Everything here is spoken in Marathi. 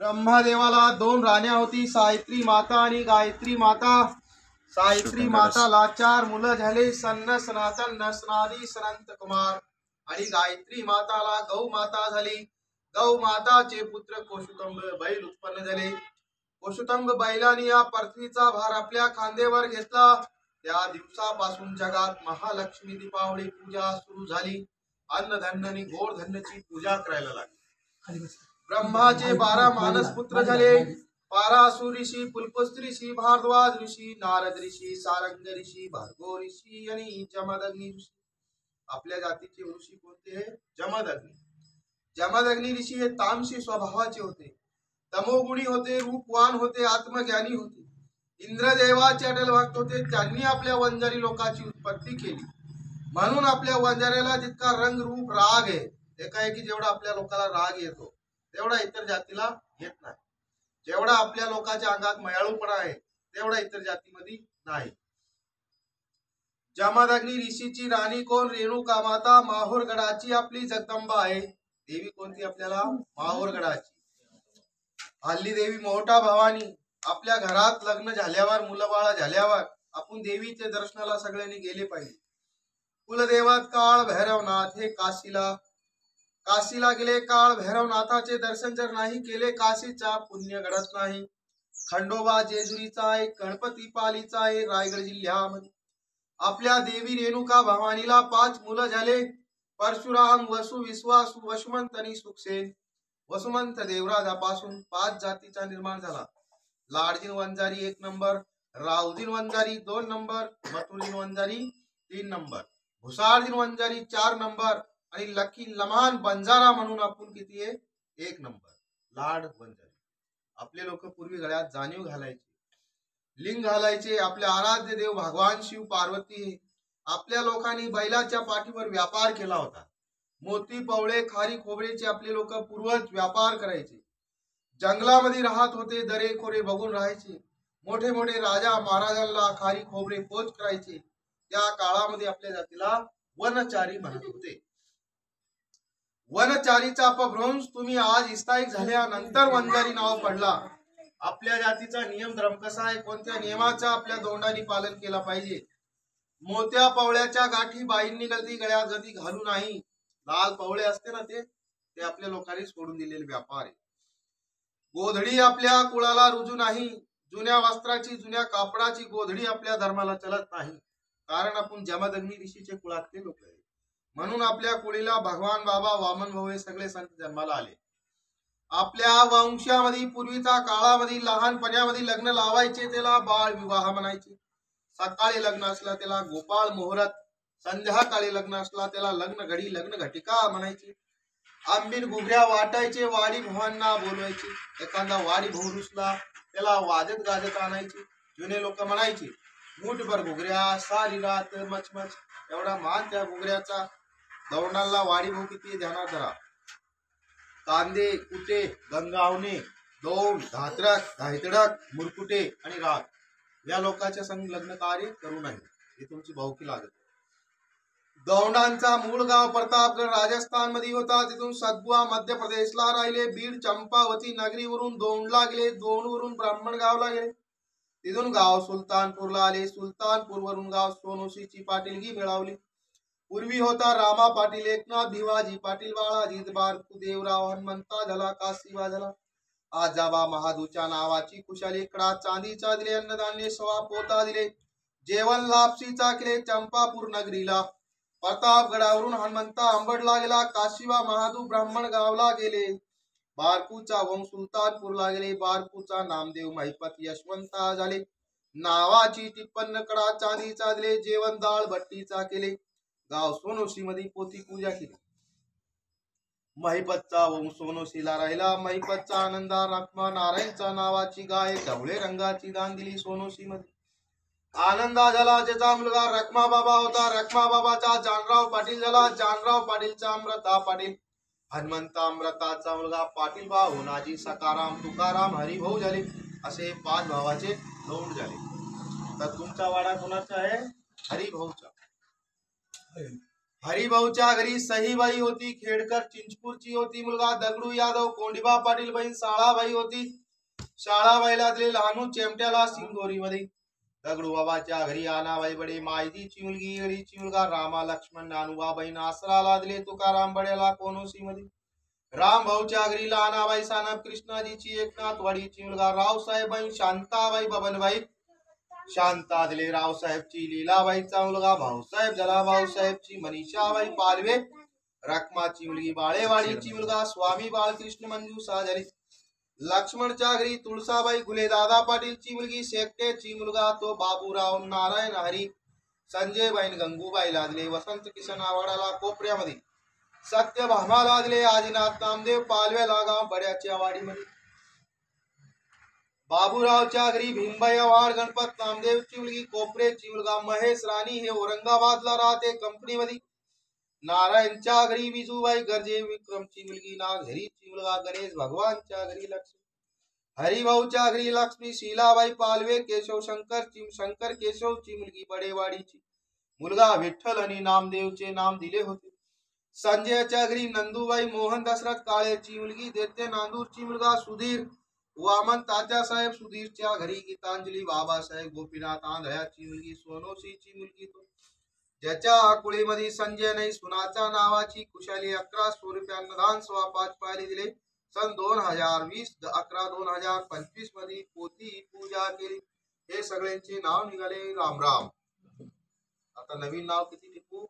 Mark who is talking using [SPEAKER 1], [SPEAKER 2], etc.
[SPEAKER 1] ब्रह्मदेवाला दोन राण्या होती, सावित्री माता आणि गायत्री माता. सावित्री माताला 4 मुलं झाले, सन्न सनातन नसनादी सनंत कुमार. आणि गायत्री माताला गौ माता झाली. गौ माताचे पुत्र कोशुतंब बैल उत्पन्न झाले. कोशुतंब बैलांनी या पृथ्वीचा भार आपल्या खांद्यावर घेतला. त्या दिवसापासून जगात महालक्ष्मी दीपावली पूजा सुरू झाली. अन्नधान्य आणि गोडधन्याची पूजा करायला लागली. ब्रह्माचे 12 मानस पुत्र झाले. पारासुर ऋषी, पुलपस्त्री ऋषी, भारद्वाज ऋषी, नारद ऋषी, सारंग ऋषी, भार्गव ऋषी आणि जमदग्नी ऋषी. आपल्या जातीचे ऋषी कोणते? जमदग्नी. जमदग्नी ऋषी हे तामसी स्वभावाचे होते, तमोगुणी होते, रूपवान होते, आत्मज्ञानी होते, इंद्रदेवाचे अटल भक्त होते. त्यांनी आपल्या वंजारी लोकांची उत्पत्ती केली. म्हणून आपल्या वंजाऱ्याला जितका रंग रूप राग आहे, एकाएकी जेवढा आपल्या लोकाला राग येतो तेवढा इतर जातीला येत नाही. जेवढा आपल्या लोकांच्या अंगात मयाळूपणा आहे तेवढा इतर जातीमध्ये नाही. जमदग्नी ऋषीची राणी कोण? रेणुका माता. माहूरगडाची आपली जगदंबा आहे. देवी कोणती आपल्याला? माहूरगडाची. हल्ली देवी मोठा भवानी. आपल्या घरात लग्न झाल्यावर, मुलं बाळ झाल्यावर आपण देवीच्या दर्शनाला सगळ्यांनी गेले पाहिजे. कुलदेवत काळ भैरवनाथ हे काशीला गेले. काळ भैरवनाथाचे दर्शन जर नाही केले, काशीचा पुण्य घडत नाही. खंडोबा जेजुरीचा आहे, गणपती पालीचा आहे रायगड जिल्ह्यामध्ये. आपल्या देवी रेणुका भवानीला 5 मुलं झाले. परशुराम, वसु, विश्वासू, वसुमंत आणि सुखसेन. वसुमंत देवराजापासून 5 जातीचा निर्माण झाला. Ladjin Vanjari 1 number, Raojin Vanjari 2 number, Mathurjin Vanjari 3 number, Bhusarjin Vanjari 4 number आणि लकी लमान बंजारा म्हणून आपण किती आहे? 1 नंबर. लाड वंजारी. आपले लोक पूर्वी गळ्यात जाणीव घालायचे, लिंग घालायचे. आपले आराध्य देव भगवान शिव पार्वती. आपल्या लोकांनी बैलाच्या पाठीवर व्यापार केला होता. मोती, पवळे, खारी खोबरेचे आपले लोक पूर्वज व्यापार करायचे. जंगलामध्ये राहत होते, दरे खोरे बघून राहायचे. मोठे मोठे राजा महाराजांना खारी खोबरे पोच करायचे. त्या काळामध्ये आपल्या जातीला वनचारी म्हणत होते. वनचारीचा अपभ्रंश तुम्ही आज स्थायिक झाल्यानंतर वंजारी नाव पडला. आपल्या जातीचा नियम धर्म कसा आहे? कोणत्या नियमाचा आपल्या दोंडानी पालन केला पाहिजे? मोत्या पवळ्याच्या गाठी बाईंनी गलती गळ्यात गती घालू नाही. लाल पवळे असते ना, ते आपल्या लोकांनी सोडून दिलेले व्यापार आहे. गोधडी आपल्या कुळाला रुजू नाही. जुन्या वस्त्राची, जुन्या कापडाची गोधडी आपल्या धर्माला चलत नाही. कारण आपण जमदग्नी ऋषीचे कुळातले लोक आहे. म्हणून आपल्या कुळीला भगवान बाबा, वामन भाऊ हे सगळे संत जन्माला आले. आपल्या वंशामध्ये पूर्वीच्या काळामध्ये लहानपणामध्ये लग्न लावायचे, त्याला बाळ विवाह म्हणायचे. सकाळी लग्न असला त्याला गोपाळ मुहूर्त, संध्याकाळी लग्न असला त्याला लग्न घडी, लग्न घटिका म्हणायची. आंबीर घुगऱ्या वाटायचे, वाडी भावांना बोलवायचे. एखादा वाडी भाऊ रुसला त्याला वाजत गाजत आणायचे. जुने लोक म्हणायचे, मूठभर घुगऱ्या सारी रात मचमच. एवढा मान त्या घुगऱ्याचा. दौंडाला वाडी भाऊ किती ध्यानात धरा. कांदे, कुटे, गंगावणे, दौंड, धात्रक, धायतडक, मुरकुटे आणि राग या लोकांच्या संग लग्न कार्य करू नये. हे तुमची भावकी लागत. दौंडांचा मूळ गाव प्रतापगड राजस्थान मध्ये होता. तिथून सदबुआ मध्य प्रदेशला राहिले. बीड चंपावती नगरीवरून दौंडला गेले. दौंडवरून ब्राह्मणगावला गेले. तिथून गाव सुलतानपूरला आले. सुलतानपूरवरून गाव सोनोशीची पाटीलगी मिळवली. पूर्वी होता रामा पाटील, एकनाथ भिवाजी पाटील, बाळाजी बारकू, देवराव, हनुमंता झाला, काशीबा झाला. आजाबा महादूच्या नावाची कुशाली कडा चांदीचा दिले. अन्नधान्य सवा पोता दिले. जेवण लापसीचा केले. चंपापूर नगरीला. प्रतापगडावरून हनुमंता अंबडला गेला. काशीबा महादू ब्राह्मण गावला गेले. बारकूचा वंश सुलतानपूरला गेले. बारकूचा नामदेव महिपत यशवंता झाले. नावाची 53 कडा चांदीचा दिले. जेवण डाळ भट्टीचा केले. गाव सोनोशी मध्ये पोथी पूजा केली. महिपतचा वंश सोनोशीला राहिला. महिपतचा आनंदा रखमा नारायणचा नावाची गाय ढवळे रंगाची दान दिली सोनोशी मध्ये. आनंदा झाला. ज्याचा मुलगा रखमा बाबा होता. रखमा बाबाचा जानराव पाटील झाला. जानराव पाटीलचा अमृता पाटील. हनुमंता अमृताचा मुलगा पाटील भाऊ होनाजी, सकाराम, तुकाराम, हरिभाऊ झाले. असे 5 भावाचे दौंड झाले. तर तुमचा वाडा कोणाचा आहे? हरिभाऊचा. हरिभाऊच्या घरी सहीबाई होती, खेडकर चिंचपूरची होती, मुलगा दगडू यादव, कोंडिबा पाटील, बहीण साळाबाई होती. शाळाबाईला दिले लहानू चेमट्याला सिंगोरी मध्ये. दगडू बाबाच्या घरी आनाबाई बडे मायदीची मुलगी येळीची मुलगा रामा लक्ष्मण नानुबा बहीण आसराला दिले तुकाराम बड्याला कोनोसी मध्ये. राम भाऊच्या घरी लहानाबाई सानप कृष्णाजीची एकनाथ वाडीची मुलगा रावसाहेब बहीण शांताबाई बबनबाई शांता दिले रावसाहेबची. लीलाबाईचा मुलगा भाऊसाहेब झाला भाऊसाहेबची. मनीषाबाई पालवे रखमाची मुलगी बाळेवाडीची मुलगा स्वामी बाळकृष्ण मंजूसा झाली. लक्ष्मणच्या घरी तुळसाबाई घुले दादा पाटीलची मुलगी शेकटेची मुलगा तो बाबूराव नारायण हरी. संजय बहीण गंगूबाई लादले वसंत किसन आवाडाला कोपऱ्यामध्ये. सत्यभामा लादले आदिनाथ नामदेव पालवे लागाव बड्याच्या वाडीमध्ये. बाबूरावच्या घरी भीमबाई आव्हाड गणपत नामदेवची मुलगी कोपरेची मुलगा महेश राणी हे औरंगाबादला राहते कंपनीमध्ये. नारायणच्या घरी विजूबाई गरजे विक्रमची मुलगी नागझरीची मुलगा गणेश भगवानच्या घरी लक्ष्मी. हरिभाऊच्या घरी लक्ष्मी शीलाबाई पालवे केशव शंकर केशवची मुलगी बडेवाडीची. मुलगा विठ्ठल आणि नामदेवचे नाम दिले होते. संजयच्या घरी नंदूबाई मोहन दशरथ काळेची मुलगी देते नांदूरची मुलगा सुधीर. वामन तात्यासाहेब सुधीरच्या घरी गीतांजली बाबासाहेब गोपीनाथ आंधळ्याची मुलगी सोनोशीची मुलगी तो. ज्याच्या आकुळीमध्ये संजय नाही सुनाच्या नावाची खुशाली 1100 रुपयांना दान 5 पायले दिले. सन 2020 11/2025 मध्ये पोथी पूजा केली. हे सगळ्यांचे नाव निघाले. राम राम. आता नवीन नाव किती टिपू?